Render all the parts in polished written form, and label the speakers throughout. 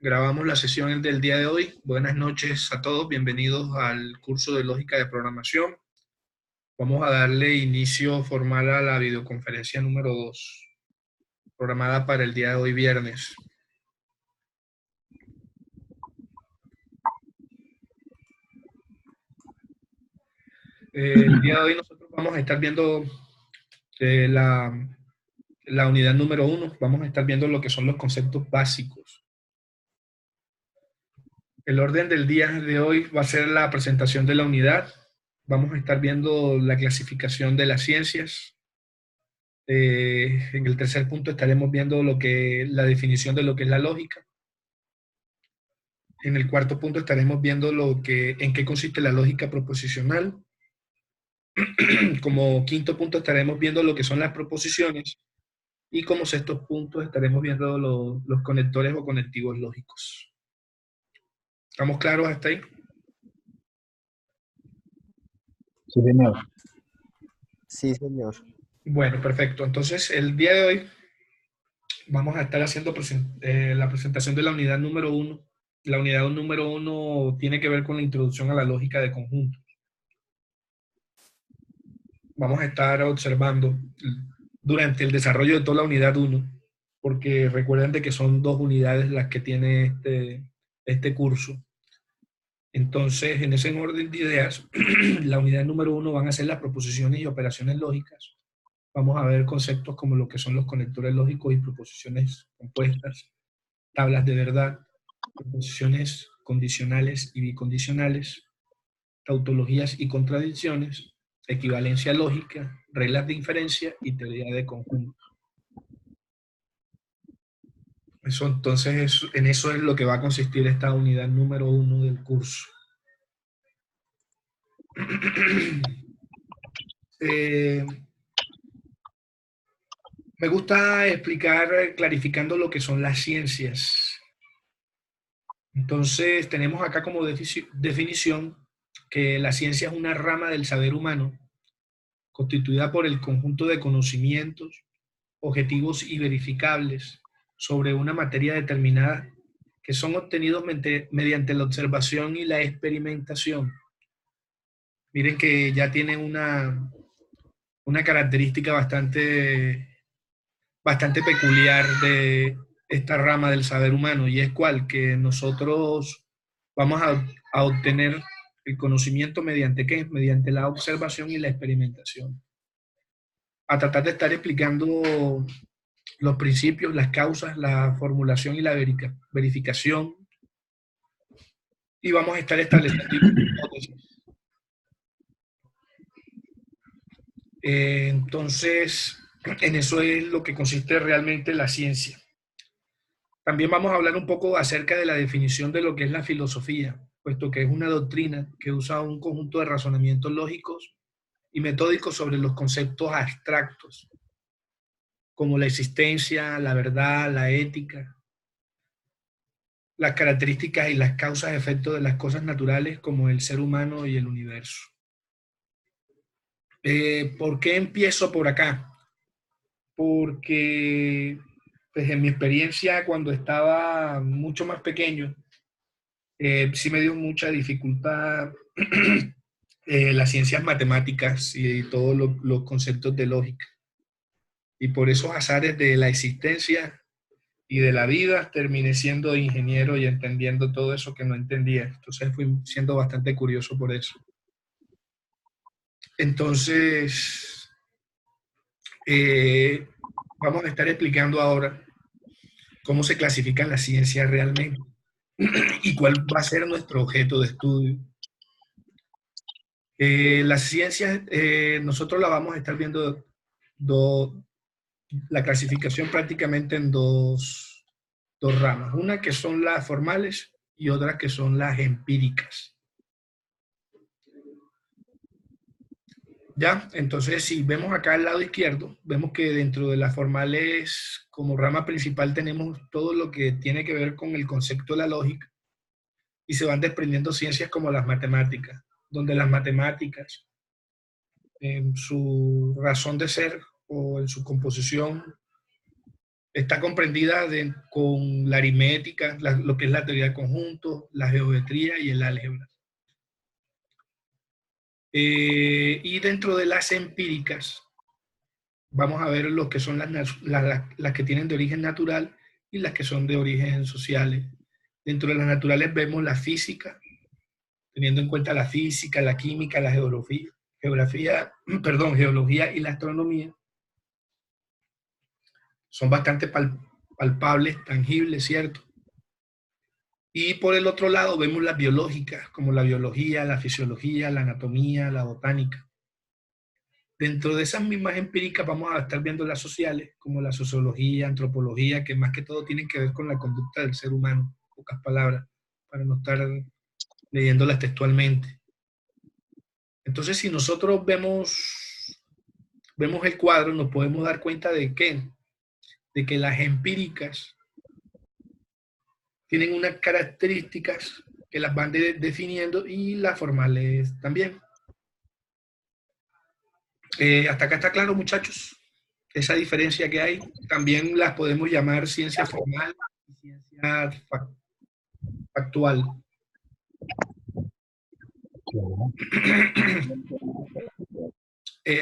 Speaker 1: Grabamos la sesión del día de hoy. Buenas noches a todos, bienvenidos al curso de Lógica de Programación. Vamos a darle inicio formal a la videoconferencia número 2, programada para el día de hoy viernes. El día de hoy nosotros vamos a estar viendo la unidad número 1, vamos a estar viendo lo que son los conceptos básicos. El orden del día de hoy va a ser la presentación de la unidad. Vamos a estar viendo la clasificación de las ciencias. En el tercer punto estaremos viendo la definición de lo que es la lógica. En el cuarto punto estaremos viendo en qué consiste la lógica proposicional. Como quinto punto estaremos viendo lo que son las proposiciones. Y como sexto punto estaremos viendo los conectores o conectivos lógicos. ¿Estamos claros hasta ahí?
Speaker 2: Sí, señor.
Speaker 3: Sí, señor.
Speaker 1: Bueno, perfecto. Entonces, el día de hoy vamos a estar haciendo la presentación de la unidad número 1. La unidad número 1 tiene que ver con la introducción a la lógica de conjuntos. Vamos a estar observando durante el desarrollo de toda la unidad 1, porque recuerden de que son 2 unidades las que tiene este curso. Entonces, en ese orden de ideas, la unidad número 1 van a ser las proposiciones y operaciones lógicas. Vamos a ver conceptos como lo que son los conectores lógicos y proposiciones compuestas, tablas de verdad, proposiciones condicionales y bicondicionales, tautologías y contradicciones, equivalencia lógica, reglas de inferencia y teoría de conjuntos. Entonces, en eso es lo que va a consistir esta unidad número 1 del curso. Me gusta explicar clarificando lo que son las ciencias. Entonces, tenemos acá como definición que la ciencia es una rama del saber humano constituida por el conjunto de conocimientos, objetivos y verificables sobre una materia determinada que son obtenidos mediante la observación y la experimentación. Miren que ya tiene una característica bastante peculiar de esta rama del saber humano, y es cual que nosotros vamos a obtener el conocimiento mediante ¿qué? Mediante la observación y la experimentación. A tratar de estar explicando los principios, las causas, la formulación y la verificación, y vamos a estar estableciendo hipótesis. Entonces, en eso es lo que consiste realmente la ciencia. También vamos a hablar un poco acerca de la definición de lo que es la filosofía, puesto que es una doctrina que usa un conjunto de razonamientos lógicos y metódicos sobre los conceptos abstractos, como la existencia, la verdad, la ética, las características y las causas efectos de las cosas naturales como el ser humano y el universo. ¿Por qué empiezo por acá? Porque pues, en mi experiencia cuando estaba mucho más pequeño, sí me dio mucha dificultad las ciencias matemáticas y todos los conceptos de lógica. Y por esos azares de la existencia y de la vida, terminé siendo ingeniero y entendiendo todo eso que no entendía. Entonces fui siendo bastante curioso por eso. Entonces, vamos a estar explicando ahora cómo se clasifican las ciencias realmente y cuál va a ser nuestro objeto de estudio. Las ciencias, nosotros la vamos a estar viendo la clasificación prácticamente en dos ramas. Una que son las formales y otra que son las empíricas. ¿Ya? Entonces, si vemos acá al lado izquierdo, vemos que dentro de las formales, como rama principal, tenemos todo lo que tiene que ver con el concepto de la lógica y se van desprendiendo ciencias como las matemáticas, donde las matemáticas, en su razón de ser o en su composición, Está comprendida con la aritmética, lo que es la teoría de conjuntos, la geometría y el álgebra. Y dentro de las empíricas, vamos a ver lo que son las que tienen de origen natural y las que son de origen sociales. Dentro de las naturales vemos la física, teniendo en cuenta la física, la química, la geografía, geología y la astronomía. Son bastante palpables, tangibles, ¿cierto? Y por el otro lado vemos las biológicas, como la biología, la fisiología, la anatomía, la botánica. Dentro de esas mismas empíricas vamos a estar viendo las sociales, como la sociología, antropología, que más que todo tienen que ver con la conducta del ser humano, pocas palabras, para no estar leyéndolas textualmente. Entonces, si nosotros vemos el cuadro, nos podemos dar cuenta de que las empíricas tienen unas características que las van definiendo y las formales también. Hasta acá está claro, muchachos, esa diferencia que hay. También las podemos llamar ciencia formal y ciencia factual.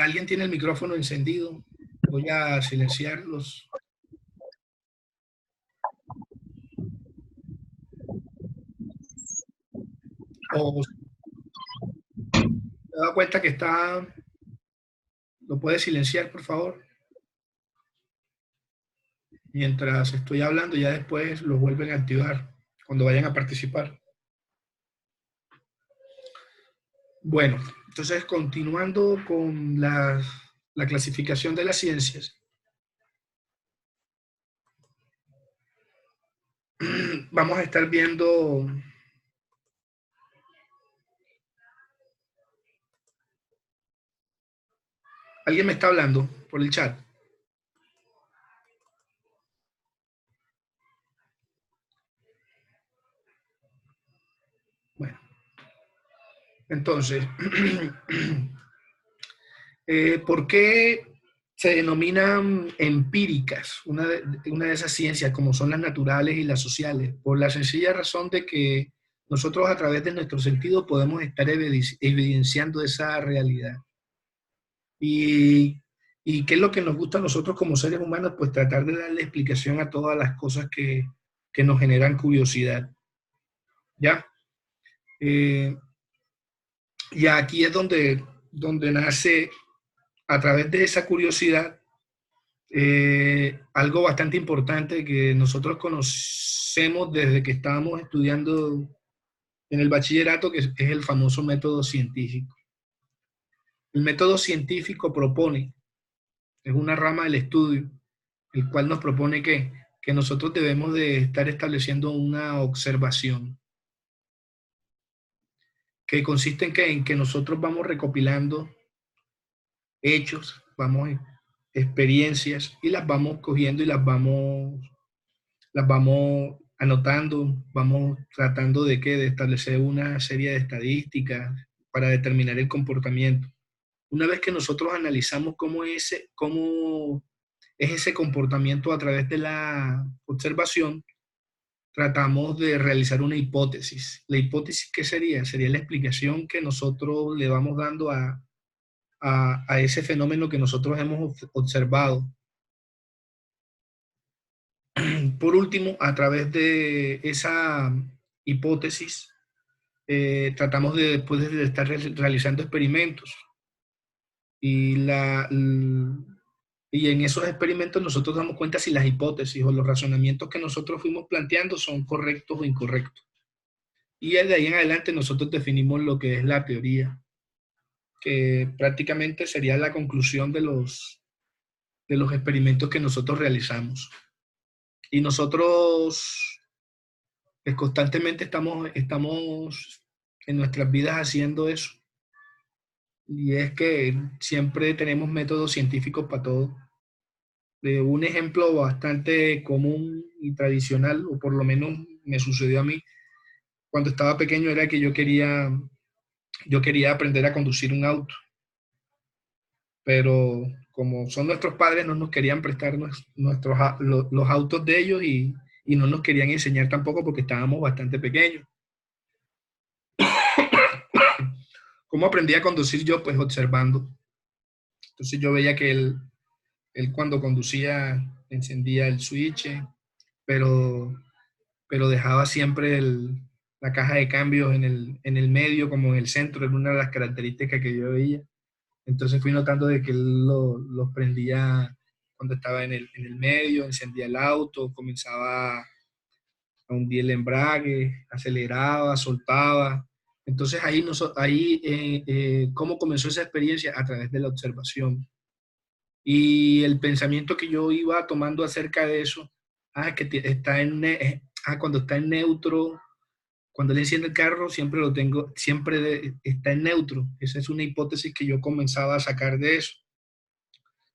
Speaker 1: ¿Alguien tiene el micrófono encendido? Voy a silenciarlos. O se da cuenta que está... ¿Lo puede silenciar, por favor? Mientras estoy hablando, ya después lo vuelven a activar cuando vayan a participar. Bueno, entonces continuando con la clasificación de las ciencias. Vamos a estar viendo ¿alguien me está hablando por el chat? Bueno, entonces, ¿por qué se denominan empíricas una de esas ciencias como son las naturales y las sociales? Por la sencilla razón de que nosotros a través de nuestro sentido podemos estar evidenciando esa realidad. ¿Y qué es lo que nos gusta a nosotros como seres humanos? Pues tratar de darle explicación a todas las cosas que nos generan curiosidad. ¿Ya? Y aquí es donde nace, a través de esa curiosidad, algo bastante importante que nosotros conocemos desde que estábamos estudiando en el bachillerato, que es el famoso método científico. El método científico propone, es una rama del estudio, el cual nos propone que nosotros debemos de estar estableciendo una observación, que consiste en que nosotros vamos recopilando hechos, experiencias, y las vamos cogiendo y las vamos anotando, vamos tratando de establecer una serie de estadísticas para determinar el comportamiento. Una vez que nosotros analizamos cómo es ese comportamiento a través de la observación, tratamos de realizar una hipótesis. ¿La hipótesis qué sería? Sería la explicación que nosotros le vamos dando a ese fenómeno que nosotros hemos observado. Por último, a través de esa hipótesis, tratamos de después de estar realizando experimentos. Y en esos experimentos nosotros damos cuenta si las hipótesis o los razonamientos que nosotros fuimos planteando son correctos o incorrectos. Y de ahí en adelante nosotros definimos lo que es la teoría, que prácticamente sería la conclusión de los experimentos que nosotros realizamos. Y nosotros constantemente estamos en nuestras vidas haciendo eso. Y es que siempre tenemos métodos científicos para todo. Un ejemplo bastante común y tradicional, o por lo menos me sucedió a mí cuando estaba pequeño, era que yo quería aprender a conducir un auto. Pero como son nuestros padres, no nos querían prestar los autos de ellos y no nos querían enseñar tampoco porque estábamos bastante pequeños. ¿Cómo aprendí a conducir yo? Pues observando. Entonces yo veía que él cuando conducía encendía el switch, pero, pero dejaba siempre la caja de cambios en el medio, como en el centro, era una de las características que yo veía. Entonces fui notando de que él los prendía cuando estaba en el medio, encendía el auto, comenzaba a hundir el embrague, aceleraba, soltaba. Entonces ¿cómo comenzó esa experiencia? A través de la observación. Y el pensamiento que yo iba tomando acerca de eso, cuando está en neutro, cuando él enciende el carro, siempre está en neutro. Esa es una hipótesis que yo comenzaba a sacar de eso,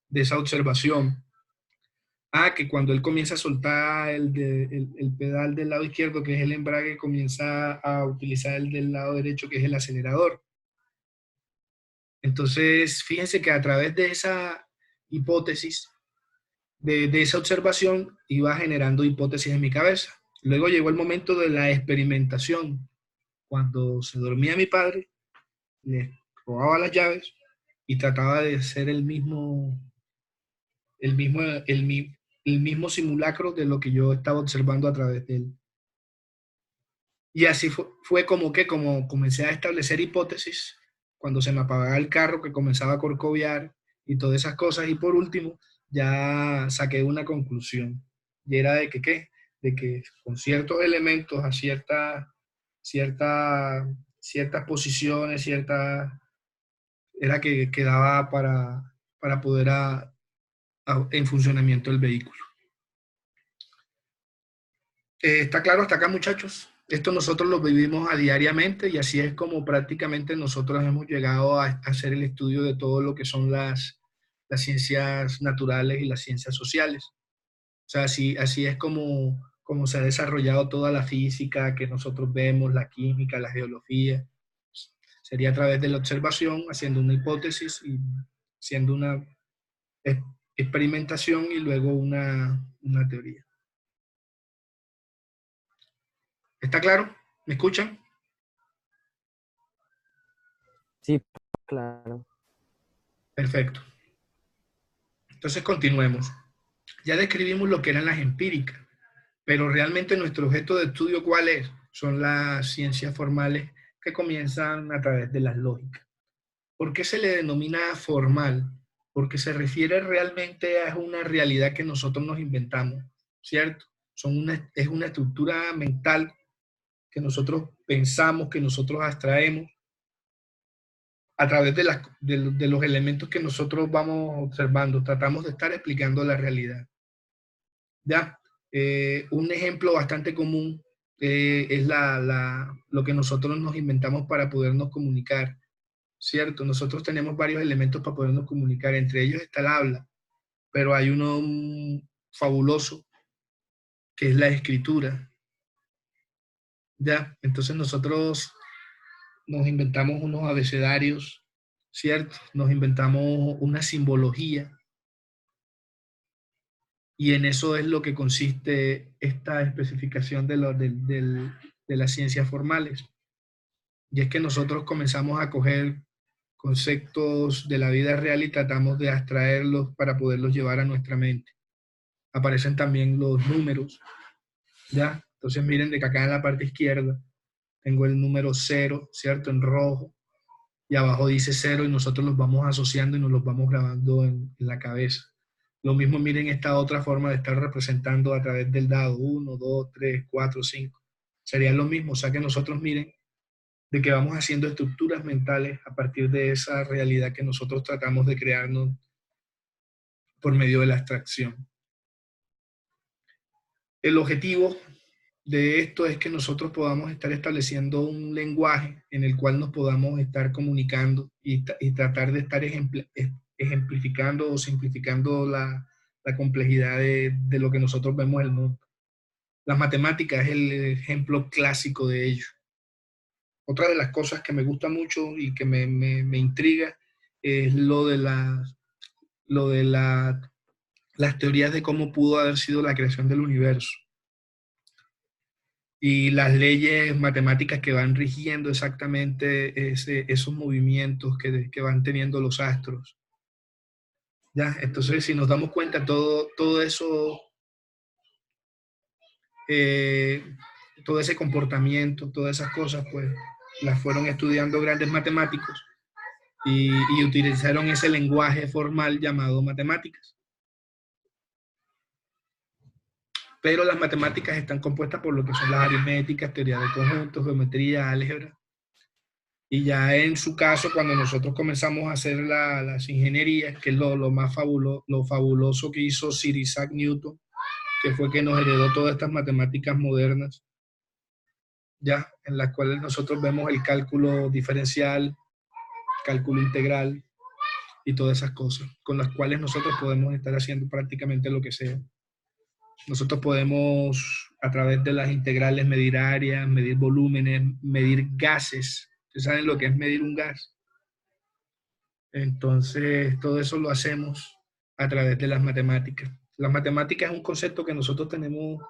Speaker 1: de esa observación. Que cuando él comienza a soltar el pedal del lado izquierdo, que es el embrague, comienza a utilizar el del lado derecho, que es el acelerador. Entonces, fíjense que a través de esa hipótesis, de esa observación, iba generando hipótesis en mi cabeza. Luego llegó el momento de la experimentación. Cuando se dormía mi padre, le robaba las llaves y trataba de hacer el mismo, el mismo simulacro de lo que yo estaba observando a través de él. Y así como comencé a establecer hipótesis, cuando se me apagaba el carro, que comenzaba a corcoviar y todas esas cosas. Y por último, ya saqué una conclusión. Y era de que, ¿qué? De que con ciertos elementos, a ciertas posiciones, era que quedaba para poder en funcionamiento el vehículo. ¿Está claro hasta acá, muchachos? Esto nosotros lo vivimos a diariamente y así es como prácticamente nosotros hemos llegado a hacer el estudio de todo lo que son las ciencias naturales y las ciencias sociales. O sea, así es como se ha desarrollado toda la física que nosotros vemos, la química, la geología. Sería a través de la observación, haciendo una hipótesis y haciendo una experimentación y luego una teoría. ¿Está claro? ¿Me escuchan?
Speaker 3: Sí, claro.
Speaker 1: Perfecto. Entonces continuemos. Ya describimos lo que eran las empíricas, pero realmente nuestro objeto de estudio, ¿cuál es? Son las ciencias formales que comienzan a través de las lógicas. ¿Por qué se le denomina formal? Porque se refiere realmente a una realidad que nosotros nos inventamos, ¿cierto? Es una estructura mental que nosotros pensamos, que nosotros abstraemos a través de los elementos que nosotros vamos observando. Tratamos de estar explicando la realidad. ¿Ya? Un ejemplo bastante común es lo que nosotros nos inventamos para podernos comunicar, ¿cierto? Nosotros tenemos varios elementos para podernos comunicar, entre ellos está el habla, pero hay uno fabuloso que es la escritura, ¿ya? Entonces nosotros nos inventamos unos abecedarios, ¿cierto? Nos inventamos una simbología y en eso es lo que consiste esta especificación de las ciencias formales. Y es que nosotros comenzamos a coger conceptos de la vida real y tratamos de abstraerlos para poderlos llevar a nuestra mente. Aparecen también los números, ¿ya? Entonces miren de que acá en la parte izquierda tengo el número 0, ¿cierto? En rojo, y abajo dice 0 y nosotros los vamos asociando y nos los vamos grabando en la cabeza. Lo mismo miren esta otra forma de estar representando a través del dado, 1, 2, 3, 4, 5. Sería lo mismo, o sea que nosotros miren de que vamos haciendo estructuras mentales a partir de esa realidad que nosotros tratamos de crearnos por medio de la abstracción. El objetivo de esto es que nosotros podamos estar estableciendo un lenguaje en el cual nos podamos estar comunicando y tratar de estar ejemplificando o simplificando la complejidad de lo que nosotros vemos en el mundo. Las matemáticas es el ejemplo clásico de ello. Otra de las cosas que me gusta mucho y que me intriga es lo de lo de las teorías de cómo pudo haber sido la creación del universo y las leyes matemáticas que van rigiendo exactamente esos movimientos que van teniendo los astros. ¿Ya? Entonces, si nos damos cuenta, todo eso, todo ese comportamiento, todas esas cosas, pues las fueron estudiando grandes matemáticos y utilizaron ese lenguaje formal llamado matemáticas. Pero las matemáticas están compuestas por lo que son las aritméticas, teoría de conjuntos, geometría, álgebra. Y ya en su caso, cuando nosotros comenzamos a hacer las ingenierías, que es lo más fabuloso que hizo Sir Isaac Newton, que fue que nos heredó todas estas matemáticas modernas, ya, en las cuales nosotros vemos el cálculo diferencial, cálculo integral y todas esas cosas, con las cuales nosotros podemos estar haciendo prácticamente lo que sea. Nosotros podemos, a través de las integrales, medir áreas, medir volúmenes, medir gases. ¿Ustedes saben lo que es medir un gas? Entonces, todo eso lo hacemos a través de las matemáticas. Las matemáticas es un concepto que nosotros tenemos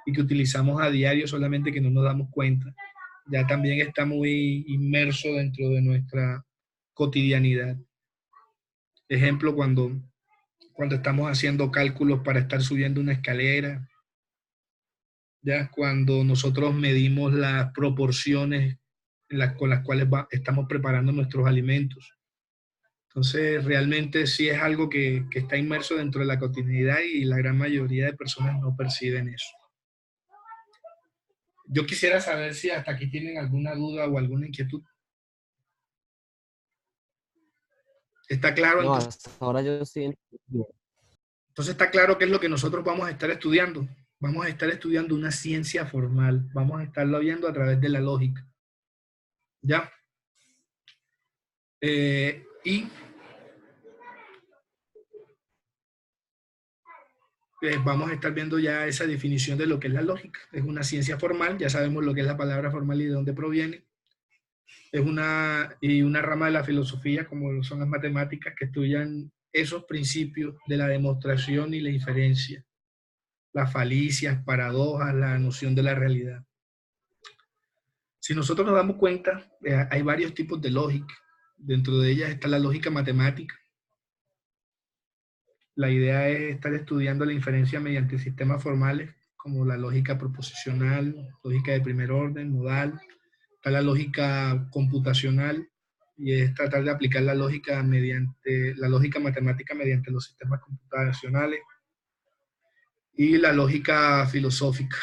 Speaker 1: y que utilizamos a diario, solamente que no nos damos cuenta. Ya también está muy inmerso dentro de nuestra cotidianidad. Ejemplo, cuando estamos haciendo cálculos para estar subiendo una escalera, ya cuando nosotros medimos las proporciones con las cuales estamos preparando nuestros alimentos. Entonces, realmente sí es algo que está inmerso dentro de la cotidianidad y la gran mayoría de personas no perciben eso. Yo quisiera saber si hasta aquí tienen alguna duda o alguna inquietud. ¿Está claro?
Speaker 3: No,
Speaker 1: Entonces,
Speaker 3: hasta ahora yo sí.
Speaker 1: está claro qué es lo que nosotros vamos a estar estudiando. Vamos a estar estudiando una ciencia formal. Vamos a estarlo viendo a través de la lógica. ¿Ya? Y vamos a estar viendo ya esa definición de lo que es la lógica. Es una ciencia formal, ya sabemos lo que es la palabra formal y de dónde proviene. Es una rama de la filosofía, como lo son las matemáticas, que estudian esos principios de la demostración y la inferencia, las falicias, paradojas, la noción de la realidad. Si nosotros nos damos cuenta, hay varios tipos de lógica. Dentro de ellas está la lógica matemática. La idea es estar estudiando la inferencia mediante sistemas formales, como la lógica proposicional, lógica de primer orden, modal. Está la lógica computacional, y es tratar de aplicar la lógica matemática mediante los sistemas computacionales, y la lógica filosófica.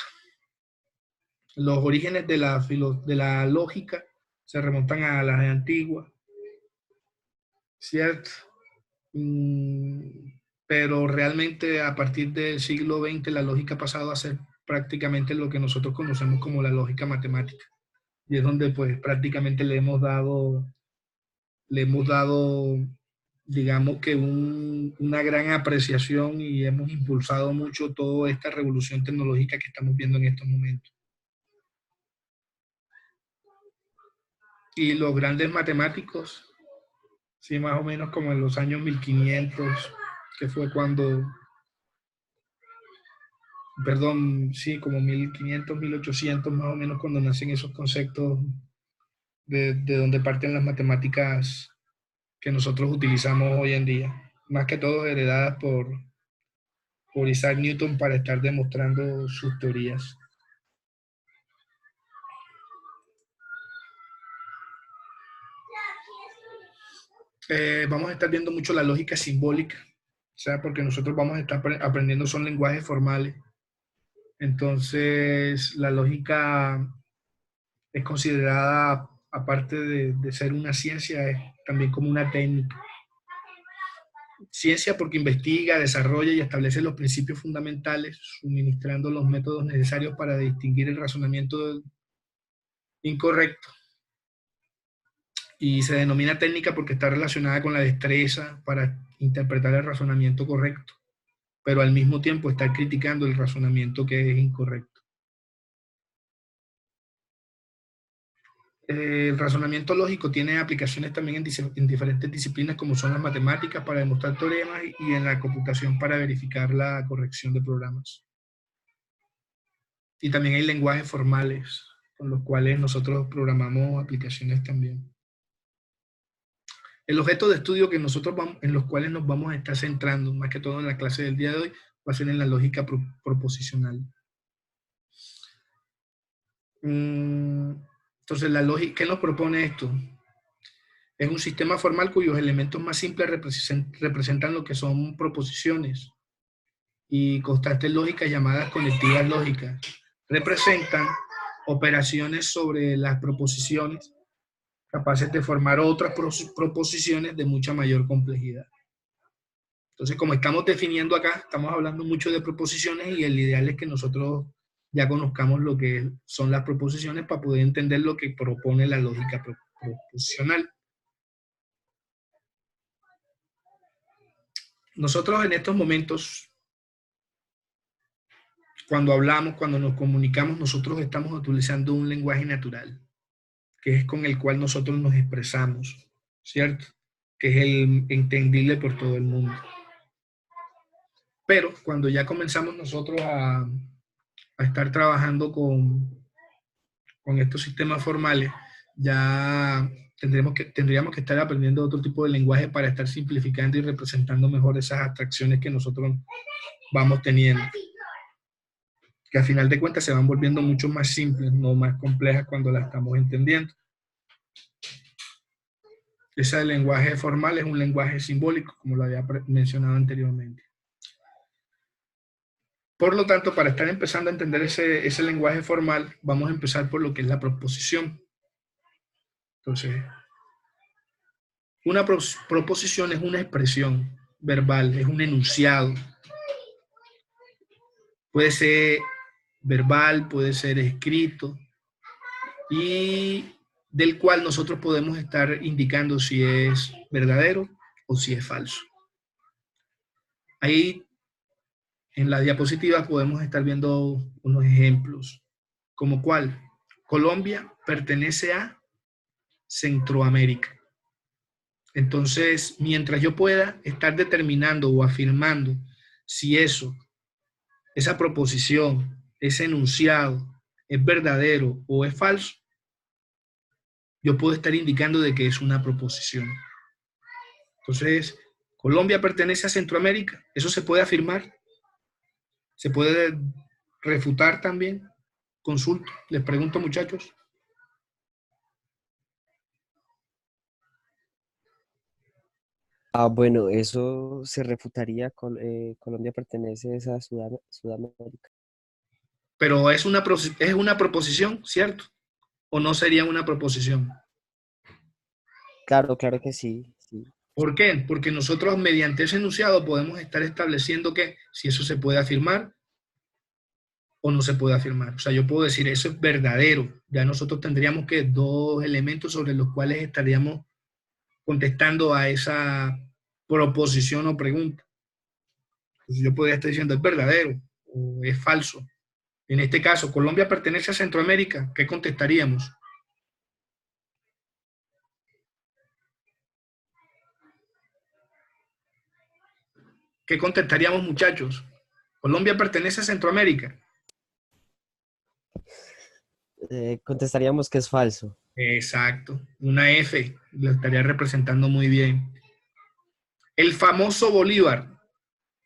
Speaker 1: Los orígenes de la lógica se remontan a las antiguas, ¿cierto? Pero realmente a partir del siglo XX la lógica ha pasado a ser prácticamente lo que nosotros conocemos como la lógica matemática. Y es donde pues prácticamente le hemos dado, digamos que una gran apreciación, y hemos impulsado mucho toda esta revolución tecnológica que estamos viendo en estos momentos. Y los grandes matemáticos, sí, más o menos como en los años 1500, que fue perdón, sí, como 1500, 1800 más o menos, cuando nacen esos conceptos de donde parten las matemáticas que nosotros utilizamos hoy en día, más que todo heredadas por Isaac Newton para estar demostrando sus teorías. Vamos a estar viendo mucho la lógica simbólica, o sea, porque nosotros vamos a estar aprendiendo son lenguajes formales. Entonces, la lógica es considerada, aparte de ser una ciencia, es también como una técnica. Ciencia porque investiga, desarrolla y establece los principios fundamentales, suministrando los métodos necesarios para distinguir el razonamiento incorrecto. Y se denomina técnica porque está relacionada con la destreza para interpretar el razonamiento correcto, pero al mismo tiempo está criticando el razonamiento que es incorrecto. El razonamiento lógico tiene aplicaciones también en diferentes disciplinas como son las matemáticas para demostrar teoremas y en la computación para verificar la corrección de programas. Y también hay lenguajes formales con los cuales nosotros programamos aplicaciones también. El objeto de estudio que en los cuales nos vamos a estar centrando, más que todo en la clase del día de hoy, va a ser en la lógica proposicional. Entonces, la lógica, ¿qué nos propone esto? Es un sistema formal cuyos elementos más simples representan lo que son proposiciones y constantes lógicas llamadas conectivas lógicas. Representan operaciones sobre las proposiciones capaces de formar otras proposiciones de mucha mayor complejidad. Entonces, como estamos definiendo acá, estamos hablando mucho de proposiciones y el ideal es que nosotros ya conozcamos lo que son las proposiciones para poder entender lo que propone la lógica proposicional. Nosotros en estos momentos, cuando hablamos, cuando nos comunicamos, nosotros estamos utilizando un lenguaje natural, que es con el cual nosotros nos expresamos, ¿cierto? Que es el entendible por todo el mundo. Pero cuando ya comenzamos nosotros a estar trabajando con estos sistemas formales, ya tendríamos que estar aprendiendo otro tipo de lenguaje para estar simplificando y representando mejor esas abstracciones que nosotros vamos teniendo. Que al final de cuentas se van volviendo mucho más simples, no más complejas cuando las estamos entendiendo. Ese lenguaje formal es un lenguaje simbólico, como lo había mencionado anteriormente. Por lo tanto, para estar empezando a entender ese lenguaje formal, vamos a empezar por lo que es la proposición. Entonces, una proposición es una expresión verbal, es un enunciado. Puede ser verbal, puede ser escrito, y del cual nosotros podemos estar indicando si es verdadero o si es falso. Ahí en la diapositiva podemos estar viendo unos ejemplos, como cuál. Colombia pertenece a Centroamérica. Entonces, mientras yo pueda estar determinando o afirmando si esa proposición, ese enunciado es verdadero o es falso, yo puedo estar indicando de que es una proposición. Entonces, Colombia pertenece a Centroamérica. ¿Eso se puede afirmar? ¿Se puede refutar también? Consulto, les pregunto, muchachos.
Speaker 3: Bueno, eso se refutaría. Colombia pertenece a Sudamérica.
Speaker 1: Pero es una proposición, ¿cierto? ¿O no sería una proposición?
Speaker 3: Claro, claro que sí, sí.
Speaker 1: ¿Por qué? Porque nosotros mediante ese enunciado podemos estar estableciendo que si eso se puede afirmar o no se puede afirmar. O sea, yo puedo decir eso es verdadero. Ya nosotros tendríamos que dos elementos sobre los cuales estaríamos contestando a esa proposición o pregunta. Entonces yo podría estar diciendo es verdadero o es falso. En este caso, Colombia pertenece a Centroamérica. ¿Qué contestaríamos? ¿Qué contestaríamos, muchachos? ¿Colombia pertenece a Centroamérica?
Speaker 3: Contestaríamos que es falso.
Speaker 1: Exacto. Una F lo estaría representando muy bien. El famoso Bolívar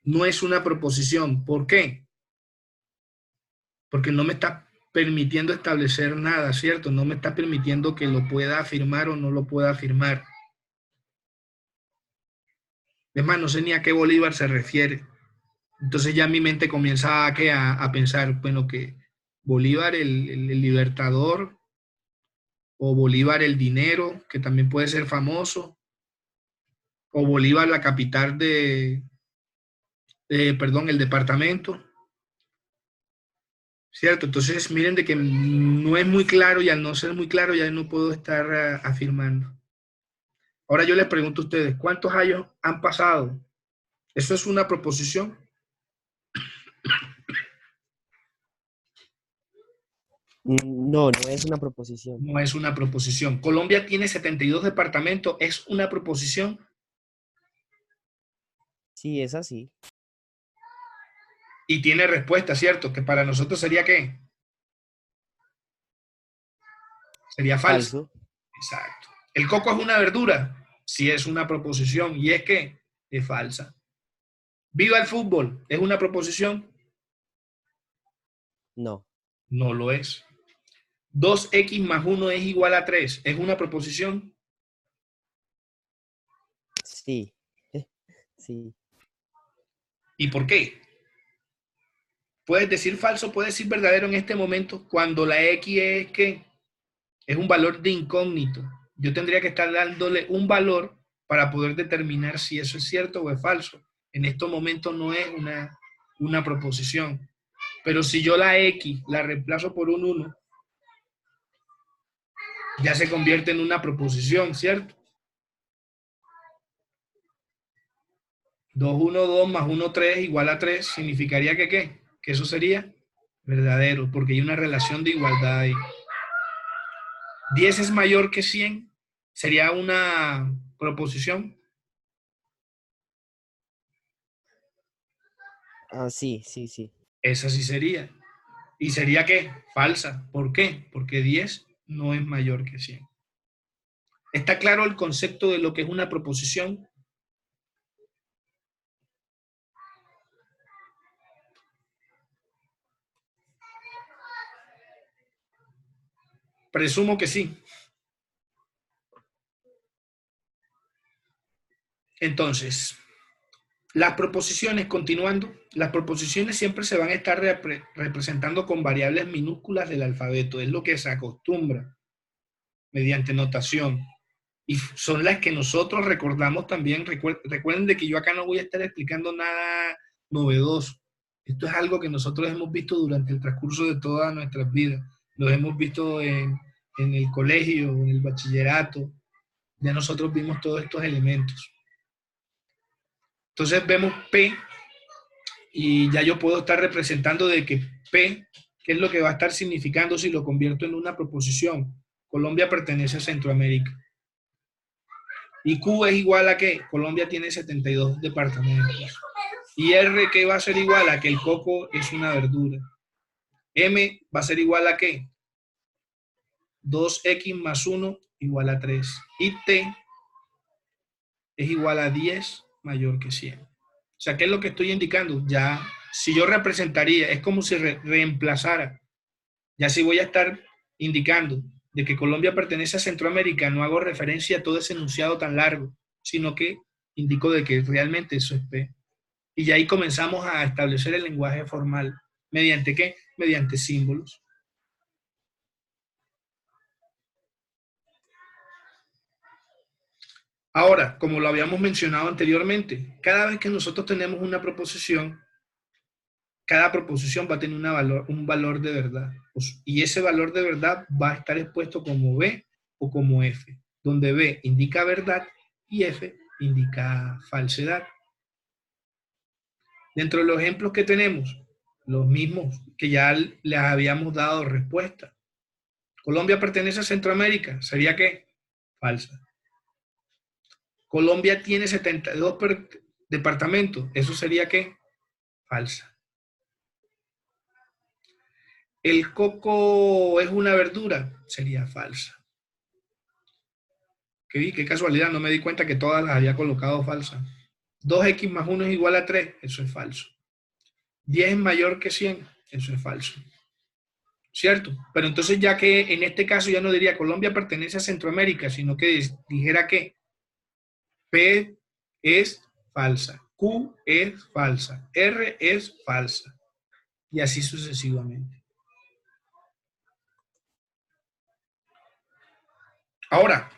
Speaker 1: no es una proposición. ¿Por qué? Porque no me está permitiendo establecer nada, ¿cierto? No me está permitiendo que lo pueda afirmar o no lo pueda afirmar. Es más, no sé ni a qué Bolívar se refiere. Entonces ya mi mente comienza a pensar, bueno, que Bolívar el libertador, o Bolívar el dinero, que también puede ser famoso, o Bolívar la capital perdón, el departamento, ¿cierto? Entonces miren de que no es muy claro, y al no ser muy claro ya no puedo estar afirmando. Ahora yo les pregunto a ustedes, ¿cuántos años han pasado? ¿Eso es una proposición?
Speaker 3: No, no es una proposición.
Speaker 1: No es una proposición. Colombia tiene 72 departamentos. ¿Es una proposición?
Speaker 3: Sí, es así.
Speaker 1: Y tiene respuesta, ¿cierto? Que para nosotros sería ¿qué? Sería falsa.
Speaker 3: Falso.
Speaker 1: Exacto. ¿El coco es una verdura? Sí, es una proposición. ¿Y es que es falsa? ¿Viva el fútbol? ¿Es una proposición?
Speaker 3: No.
Speaker 1: No lo es. 2x más 1 es igual a 3. ¿Es una proposición?
Speaker 3: Sí. Sí.
Speaker 1: ¿Y por qué? Puedes decir falso, puedes decir verdadero en este momento cuando la x es que es un valor de incógnito. Yo tendría que estar dándole un valor para poder determinar si eso es cierto o es falso. En estos momentos no es una proposición. Pero si yo la x la reemplazo por un 1, ya se convierte en una proposición, ¿cierto? 2, 1, 2 más 1, 3 igual a 3 significaría que ¿qué? Que eso sería verdadero, porque hay una relación de igualdad ahí. 10 es mayor que 100, sería una proposición.
Speaker 3: Ah, sí, sí, sí.
Speaker 1: Esa sí sería. ¿Y sería qué? Falsa. ¿Por qué? Porque 10 no es mayor que 100. ¿Está claro el concepto de lo que es una proposición? Presumo que sí. Entonces, las proposiciones, continuando, las proposiciones siempre se van a estar representando con variables minúsculas del alfabeto. Es lo que se acostumbra mediante notación. Y son las que nosotros recordamos también. Recuerden de que yo acá no voy a estar explicando nada novedoso. Esto es algo que nosotros hemos visto durante el transcurso de todas nuestras vidas. Lo hemos visto en el colegio, en el bachillerato. Ya nosotros vimos todos estos elementos. Entonces vemos P y ya yo puedo estar representando de que P, ¿qué es lo que va a estar significando si lo convierto en una proposición? Colombia pertenece a Centroamérica. Y Q es igual a que Colombia tiene 72 departamentos. Y R, ¿qué va a ser igual a que el coco es una verdura? M va a ser igual a ¿qué? 2x más 1 igual a 3. Y T es igual a 10 mayor que 100. O sea, ¿qué es lo que estoy indicando? Ya, si yo representaría, es como si reemplazara. Ya si voy a estar indicando de que Colombia pertenece a Centroamérica, no hago referencia a todo ese enunciado tan largo, sino que indico de que realmente eso es P. Y ya ahí comenzamos a establecer el lenguaje formal. ¿Mediante qué? Mediante símbolos. Ahora, como lo habíamos mencionado anteriormente, cada vez que nosotros tenemos una proposición, cada proposición va a tener un valor de verdad. Y ese valor de verdad va a estar expuesto como B o como F, donde B indica verdad y F indica falsedad. Dentro de los ejemplos que tenemos, los mismos que ya les habíamos dado respuesta. ¿Colombia pertenece a Centroamérica? ¿Sería qué? Falsa. Colombia tiene 72 departamentos. ¿Eso sería qué? Falsa. ¿El coco es una verdura? Sería falsa. Qué casualidad, no me di cuenta que todas las había colocado falsas. 2x más 1 es igual a 3. Eso es falso. 10 es mayor que 100. Eso es falso. ¿Cierto? Pero entonces ya que en este caso ya no diría Colombia pertenece a Centroamérica, sino que dijera que P es falsa, Q es falsa, R es falsa, y así sucesivamente. Ahora,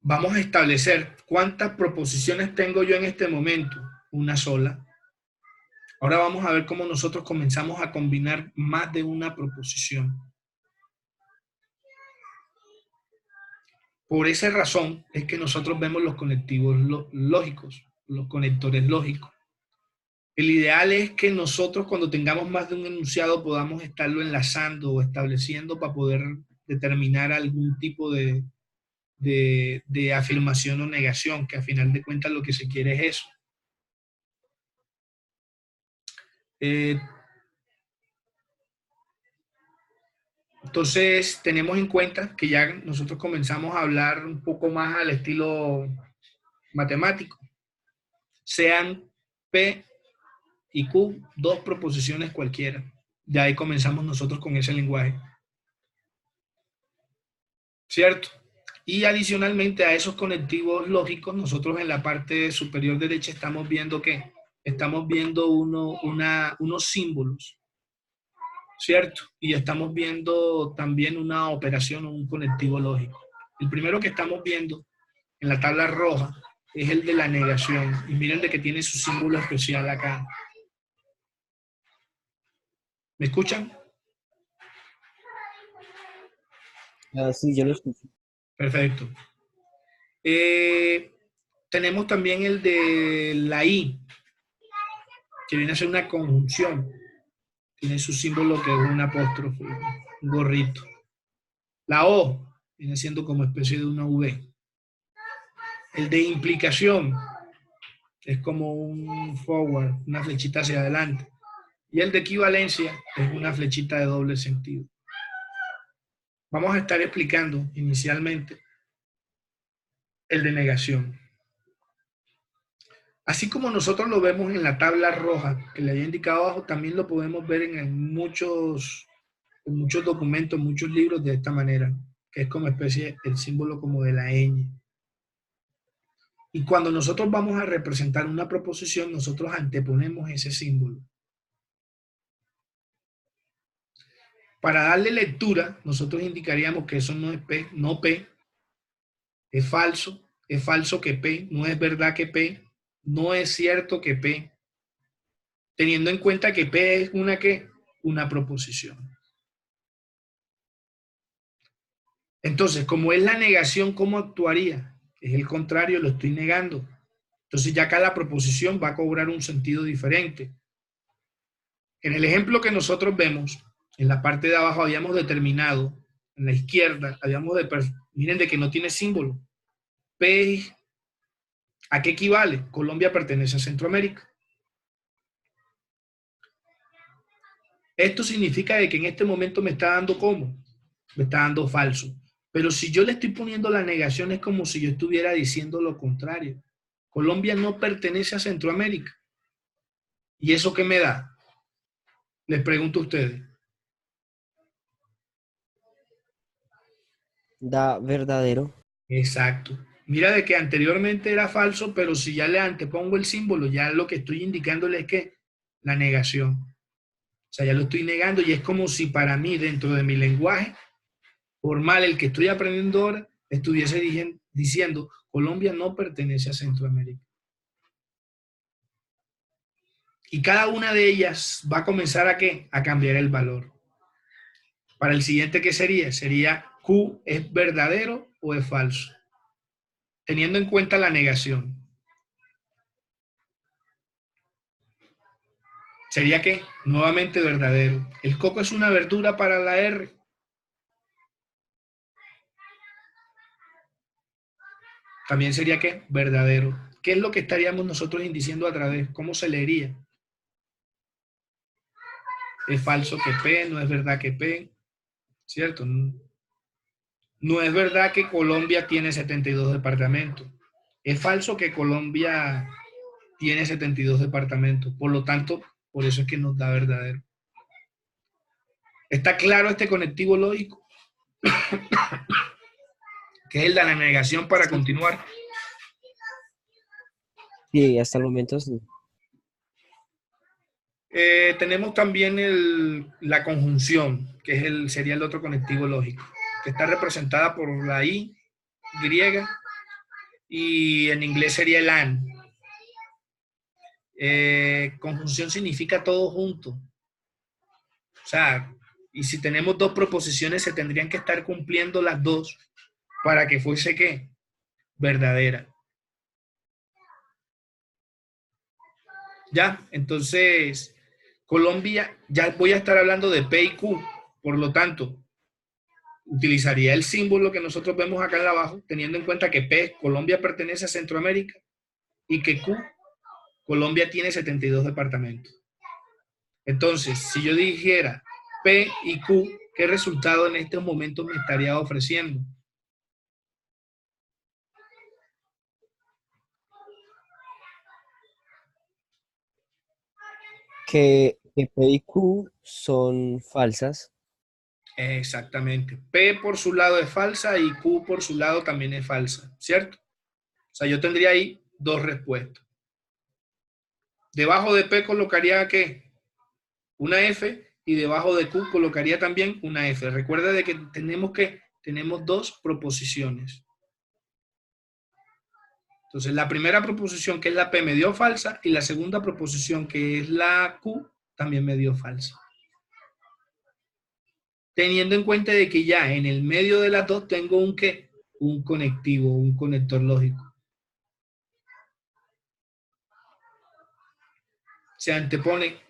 Speaker 1: vamos a establecer cuántas proposiciones tengo yo en este momento. Una sola. Ahora vamos a ver cómo nosotros comenzamos a combinar más de una proposición. Por esa razón es que nosotros vemos los conectivos lógicos, los conectores lógicos. El ideal es que nosotros cuando tengamos más de un enunciado podamos estarlo enlazando o estableciendo para poder determinar algún tipo de afirmación o negación, que a final de cuentas lo que se quiere es eso. Entonces, tenemos en cuenta que ya nosotros comenzamos a hablar un poco más al estilo matemático. Sean P y Q dos proposiciones cualquiera. Ya ahí comenzamos nosotros con ese lenguaje. ¿Cierto? Y adicionalmente a esos conectivos lógicos, nosotros en la parte superior derecha estamos viendo ¿qué? Estamos viendo unos símbolos, ¿cierto? Y estamos viendo también una operación o un conectivo lógico. El primero que estamos viendo en la tabla roja es el de la negación. Y miren de que tiene su símbolo especial acá. ¿Me escuchan?
Speaker 3: Sí, yo lo escucho.
Speaker 1: Perfecto. Tenemos también el de la I, que viene a ser una conjunción. Tiene su símbolo que es un apóstrofe, un gorrito. La O viene siendo como especie de una V. El de implicación es como un forward, una flechita hacia adelante. Y el de equivalencia es una flechita de doble sentido. Vamos a estar explicando inicialmente el de negación. Así como nosotros lo vemos en la tabla roja que le había indicado abajo, también lo podemos ver en muchos documentos, muchos libros de esta manera, que es como especie, el símbolo como de la ñ. Y cuando nosotros vamos a representar una proposición, nosotros anteponemos ese símbolo. Para darle lectura, nosotros indicaríamos que eso no es P, no P, es falso que P, no es verdad que P, no es cierto que P, teniendo en cuenta que P es una proposición. Entonces, como es la negación, ¿cómo actuaría? Es el contrario, lo estoy negando. Entonces ya acá la proposición va a cobrar un sentido diferente. En el ejemplo que nosotros vemos, en la parte de abajo habíamos determinado, en la izquierda, miren de que no tiene símbolo. P, ¿a qué equivale? Colombia pertenece a Centroamérica. Esto significa de que en este momento me está dando ¿cómo? Me está dando falso. Pero si yo le estoy poniendo la negación es como si yo estuviera diciendo lo contrario. Colombia no pertenece a Centroamérica. ¿Y eso qué me da? Les pregunto a ustedes.
Speaker 3: Da verdadero.
Speaker 1: Exacto. Mira de que anteriormente era falso, pero si ya le antepongo el símbolo, ya lo que estoy indicándole es que la negación. O sea, ya lo estoy negando y es como si para mí, dentro de mi lenguaje formal, el que estoy aprendiendo ahora, estuviese diciendo, Colombia no pertenece a Centroamérica. Y cada una de ellas va a comenzar ¿a qué? A cambiar el valor. Para el siguiente, ¿qué sería? Sería Q, ¿es verdadero o es falso? Teniendo en cuenta la negación. Sería que nuevamente verdadero. El coco es una verdura para la R. También sería que verdadero. ¿Qué es lo que estaríamos nosotros indiciendo a través? ¿Cómo se leería? Es falso que P, no es verdad que P, ¿cierto? No es verdad que Colombia tiene 72 departamentos. Es falso que Colombia tiene 72 departamentos. Por lo tanto, por eso es que nos da verdadero. ¿Está claro este conectivo lógico? Que es el de la negación para continuar.
Speaker 3: Sí, hasta el momento sí.
Speaker 1: Tenemos también la conjunción, que sería el otro conectivo lógico, que está representada por la I griega y en inglés sería el AND. Conjunción significa todo junto. O sea, y si tenemos dos proposiciones, se tendrían que estar cumpliendo las dos para que fuese ¿qué? Verdadera. Ya, entonces, Colombia, ya voy a estar hablando de P y Q, por lo tanto, utilizaría el símbolo que nosotros vemos acá en la abajo, teniendo en cuenta que P, Colombia pertenece a Centroamérica, y que Q, Colombia tiene 72 departamentos. Entonces, si yo dijera P y Q, ¿qué resultado en estos momentos me estaría ofreciendo?
Speaker 3: Que P y Q son falsas.
Speaker 1: Exactamente. P por su lado es falsa y Q por su lado también es falsa, ¿cierto? O sea, yo tendría ahí dos respuestas. Debajo de P colocaría ¿qué? Una F, y debajo de Q colocaría también una F. Recuerda de que tenemos dos proposiciones. Entonces, la primera proposición, que es la P, me dio falsa, y la segunda proposición, que es la Q, también me dio falsa. Teniendo en cuenta de que ya en el medio de las dos tengo un ¿qué? Un conectivo, un conector lógico. Se antepone,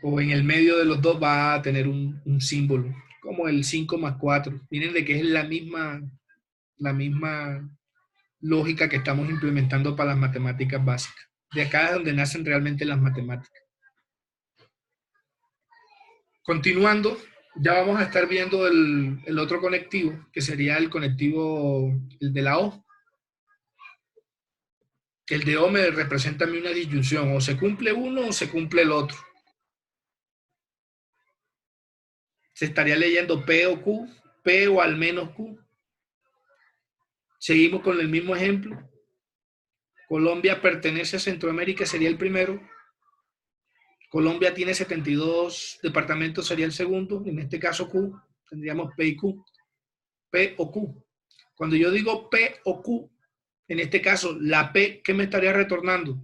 Speaker 1: o en el medio de los dos va a tener un símbolo, como el 5 más 4. Miren de que es la misma lógica que estamos implementando para las matemáticas básicas. De acá es donde nacen realmente las matemáticas. Continuando, ya vamos a estar viendo el otro conectivo, que sería el conectivo, el de la O. El de O me representa a mí una disyunción, o se cumple uno o se cumple el otro. Se estaría leyendo P o Q, P o al menos Q. Seguimos con el mismo ejemplo. Colombia pertenece a Centroamérica, sería el primero. Colombia tiene 72 departamentos, sería el segundo. En este caso Q, tendríamos P y Q. P o Q. Cuando yo digo P o Q, en este caso, la P, ¿qué me estaría retornando?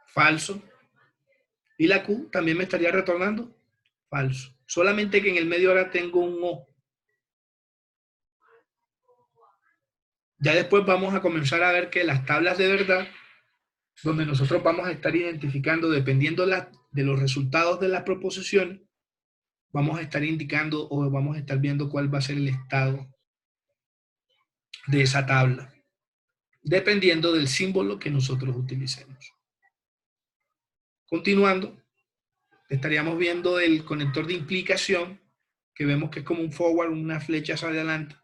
Speaker 1: Falso. Y la Q también me estaría retornando falso. Solamente que en el medio ahora tengo un O. Ya después vamos a comenzar a ver que las tablas de verdad, donde nosotros vamos a estar identificando, dependiendo de los resultados de las proposiciones, vamos a estar indicando o vamos a estar viendo cuál va a ser el estado de esa tabla, dependiendo del símbolo que nosotros utilicemos. Continuando, estaríamos viendo el conector de implicación, que vemos que es como un forward, una flecha hacia adelante.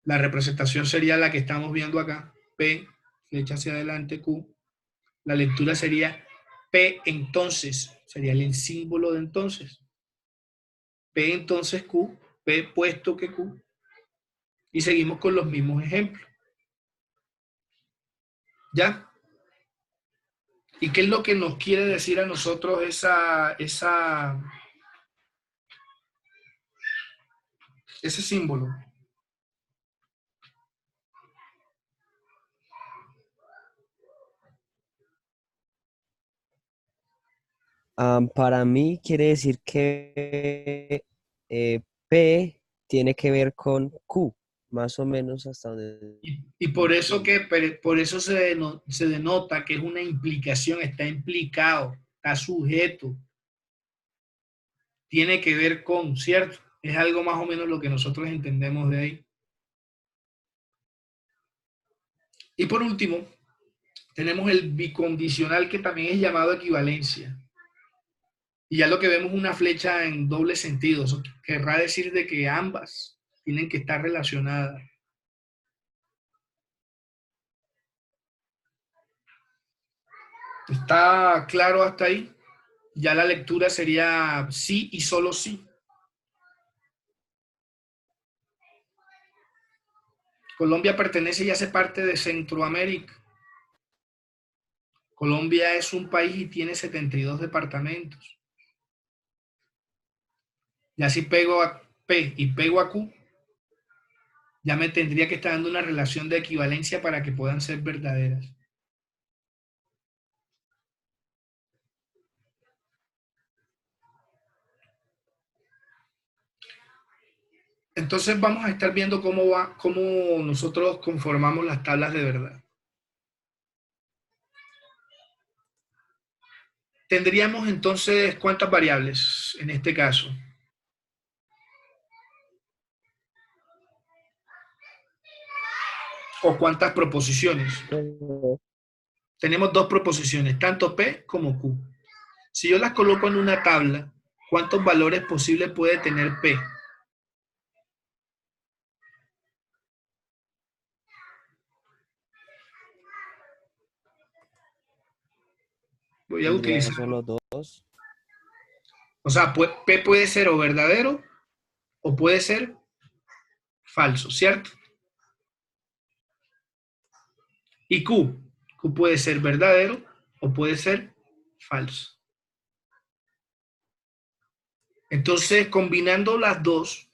Speaker 1: La representación sería la que estamos viendo acá, P, flecha hacia adelante, Q. La lectura sería P entonces, sería el símbolo de entonces. P entonces Q, P puesto que Q. Y seguimos con los mismos ejemplos. ¿Ya? ¿Y qué es lo que nos quiere decir a nosotros ese símbolo?
Speaker 3: Para mí quiere decir que P tiene que ver con Q, más o menos hasta donde
Speaker 1: Y por eso
Speaker 3: entiendo.
Speaker 1: por eso se denota que es una implicación, está implicado, está sujeto, tiene que ver con, ¿cierto? Es algo más o menos lo que nosotros entendemos de ahí. Y por último, tenemos el bicondicional, que también es llamado equivalencia. Y ya lo que vemos es una flecha en doble sentido. Eso querrá decir de que ambas tienen que estar relacionadas. ¿Está claro hasta ahí? Ya la lectura sería sí y solo sí. Colombia pertenece y hace parte de Centroamérica. Colombia es un país y tiene 72 departamentos. Ya si pego a P y pego a Q, ya me tendría que estar dando una relación de equivalencia para que puedan ser verdaderas. Entonces vamos a estar viendo cómo nosotros conformamos las tablas de verdad. Tendríamos entonces, ¿cuántas variables en este caso? ¿O cuántas proposiciones? Tenemos dos proposiciones, tanto P como Q. Si yo las coloco en una tabla, ¿cuántos valores posibles puede tener P? Voy a
Speaker 3: Tendría
Speaker 1: utilizar.
Speaker 3: solo dos.
Speaker 1: O sea, P puede ser o verdadero o puede ser falso, ¿cierto? Y Q puede ser verdadero o puede ser falso. Entonces, combinando las dos,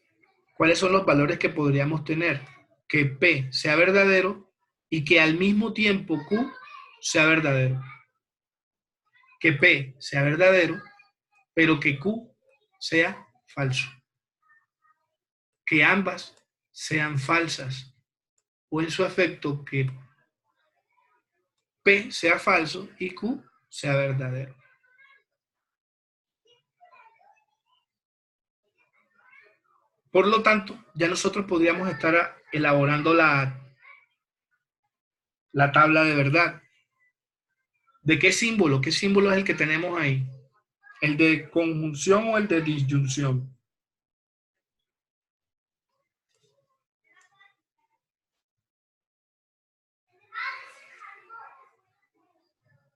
Speaker 1: ¿cuáles son los valores que podríamos tener? Que P sea verdadero y que al mismo tiempo Q sea verdadero. Que P sea verdadero, pero que Q sea falso. Que ambas sean falsas. O en su efecto, que P sea falso y Q sea verdadero. Por lo tanto, ya nosotros podríamos estar elaborando la tabla de verdad. ¿De qué símbolo? ¿Qué símbolo es el que tenemos ahí? ¿El de conjunción o el de disyunción?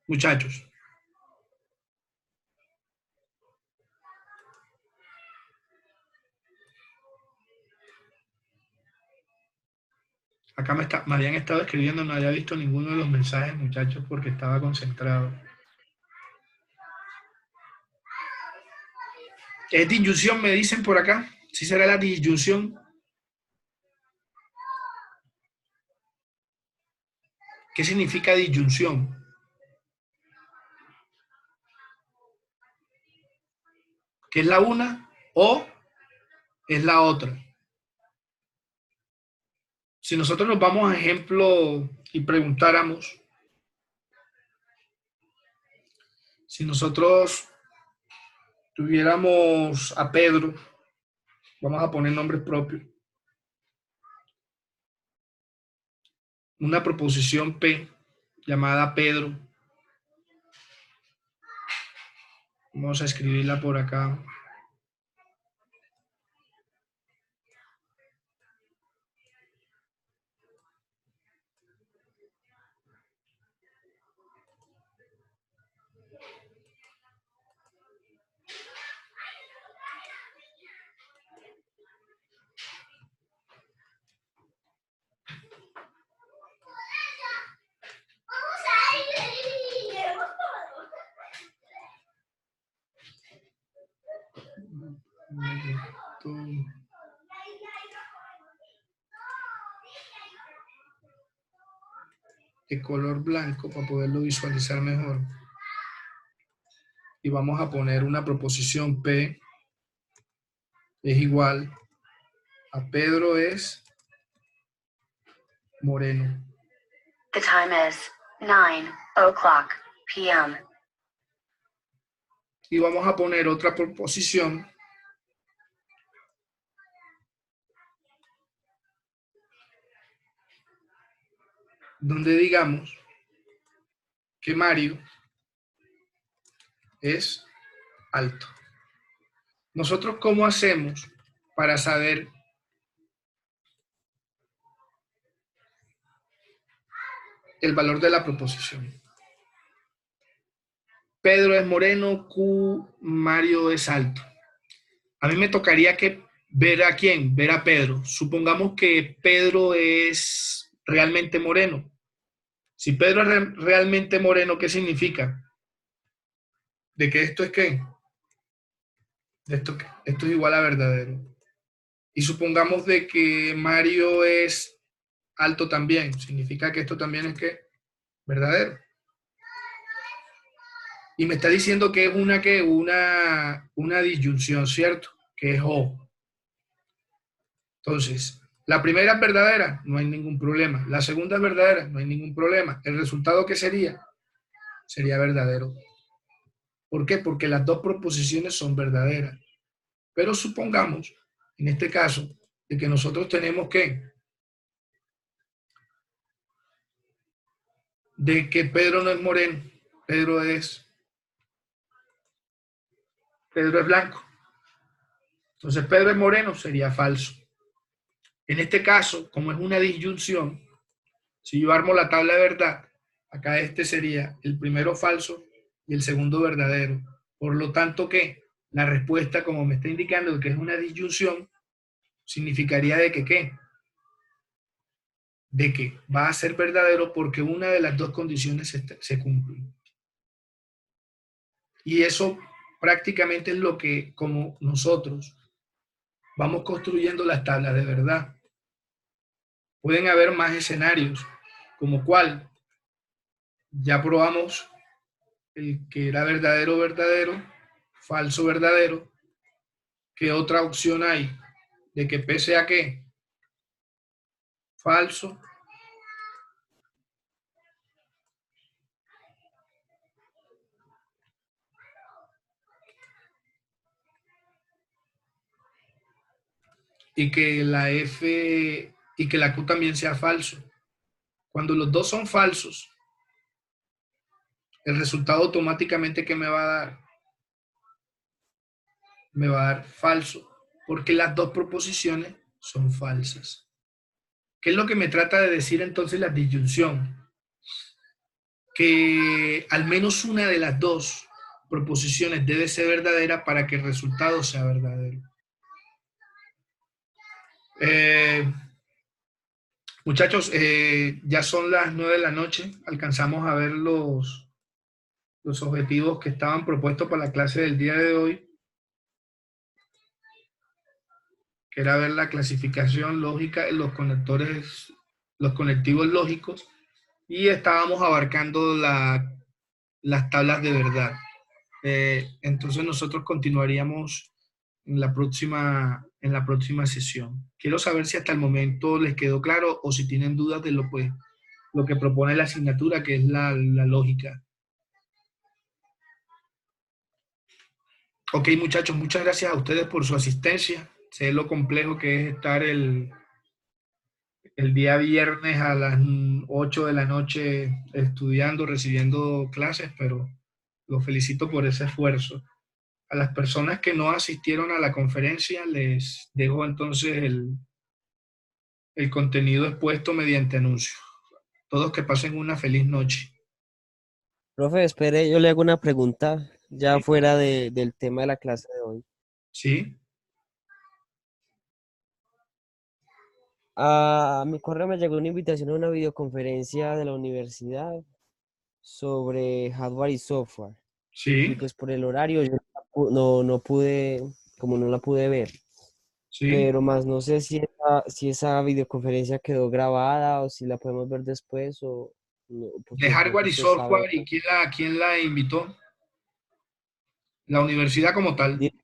Speaker 1: Muchachos. Acá me habían estado escribiendo, no había visto ninguno de los mensajes, muchachos, porque estaba concentrado. ¿Es disyunción, me dicen por acá? ¿Sí será la disyunción? ¿Qué significa disyunción? ¿Qué es la una o es la otra? Si nosotros nos vamos a ejemplo y preguntáramos, si nosotros tuviéramos a Pedro, vamos a poner nombres propios, una proposición P llamada Pedro, vamos a escribirla por acá. De color blanco para poderlo visualizar mejor. Y vamos a poner una proposición P es igual a Pedro es moreno.
Speaker 4: The time is 9:00 p.m.
Speaker 1: Y vamos a poner otra proposición donde digamos que Mario es alto. Nosotros, ¿cómo hacemos para saber el valor de la proposición? Pedro es moreno, Q, Mario es alto. A mí me tocaría que ver a quién, ver a Pedro. Supongamos que Pedro es realmente moreno. Si Pedro es realmente moreno, ¿qué significa? ¿De que esto es qué? De esto es igual a verdadero. Y supongamos de que Mario es alto también. Significa que esto también es ¿qué? Verdadero. Y me está diciendo que es una disyunción, ¿cierto? Que es O. Entonces, la primera es verdadera, no hay ningún problema. La segunda es verdadera, no hay ningún problema. ¿El resultado qué sería? Sería verdadero. ¿Por qué? Porque las dos proposiciones son verdaderas. Pero supongamos, en este caso, de que nosotros tenemos que, de que Pedro no es moreno, Pedro es blanco. Entonces, Pedro es moreno, sería falso. En este caso, como es una disyunción, si yo armo la tabla de verdad, acá este sería el primero falso y el segundo verdadero. Por lo tanto, que la respuesta, como me está indicando que es una disyunción, significaría de que ¿qué? De que va a ser verdadero porque una de las dos condiciones se cumple. Y eso prácticamente es lo que, como nosotros vamos construyendo las tablas de verdad. Pueden haber más escenarios, como cuál. Ya probamos el que era verdadero, verdadero, falso, verdadero. ¿Qué otra opción hay? De que P sea qué? Falso. Y que la F y que la Q también sea falso. Cuando los dos son falsos, el resultado automáticamente que me va a dar, me va a dar falso, porque las dos proposiciones son falsas. ¿Qué es lo que me trata de decir entonces la disyunción? Que al menos una de las dos proposiciones debe ser verdadera para que el resultado sea verdadero. Muchachos, ya son las 9 de la noche, alcanzamos a ver los objetivos que estaban propuestos para la clase del día de hoy, que era ver la clasificación lógica en los conectores, los conectivos lógicos, y estábamos abarcando las tablas de verdad. Entonces nosotros continuaríamos en la próxima sesión. Quiero saber si hasta el momento les quedó claro o si tienen dudas de lo que propone la asignatura, que es la lógica. Ok, muchachos, muchas gracias a ustedes por su asistencia. Sé lo complejo que es estar el día viernes a las 8 de la noche estudiando, recibiendo clases, pero los felicito por ese esfuerzo. A las personas que no asistieron a la conferencia, les dejo entonces el contenido expuesto mediante anuncio. Todos que pasen una feliz noche.
Speaker 3: Profe, espere, yo le hago una pregunta ya
Speaker 1: ¿Sí?
Speaker 3: fuera del tema de la clase de hoy.
Speaker 1: ¿Sí?
Speaker 3: A mi correo me llegó una invitación a una videoconferencia de la universidad sobre hardware y software. Y
Speaker 1: ¿Sí?
Speaker 3: pues por el horario yo no pude, como no la pude ver.
Speaker 1: ¿Sí?
Speaker 3: Pero más no sé si esa videoconferencia quedó grabada o si la podemos ver después o no,
Speaker 1: De
Speaker 3: porque de pronto
Speaker 1: hardware y
Speaker 3: usted sabe.
Speaker 1: software, ¿y quién la invitó? La universidad como tal.
Speaker 3: Di-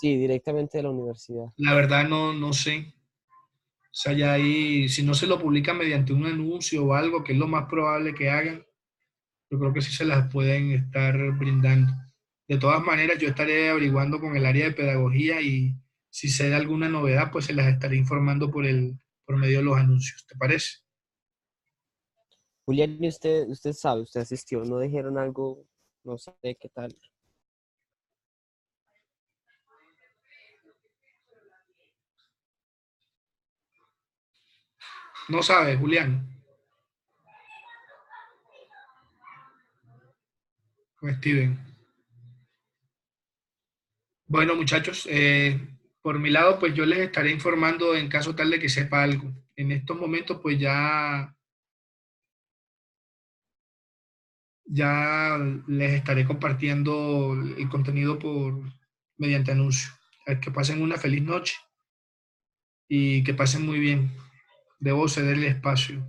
Speaker 3: Sí, directamente de la universidad.
Speaker 1: La verdad no sé. O sea, ya ahí, si no se lo publican mediante un anuncio o algo, que es lo más probable que hagan, yo creo que sí se las pueden estar brindando. De todas maneras, yo estaré averiguando con el área de pedagogía y si sé de alguna novedad, pues se las estaré informando por medio de los anuncios. ¿Te parece?
Speaker 3: Julián, ¿y usted sabe, usted asistió, no dijeron algo, no sé qué tal?
Speaker 1: No sabes, Julián. O Steven. Bueno, muchachos, por mi lado, pues yo les estaré informando en caso tal de que sepa algo. En estos momentos, pues ya les estaré compartiendo el contenido mediante anuncio. Que pasen una feliz noche y que pasen muy bien. Debo ceder el espacio.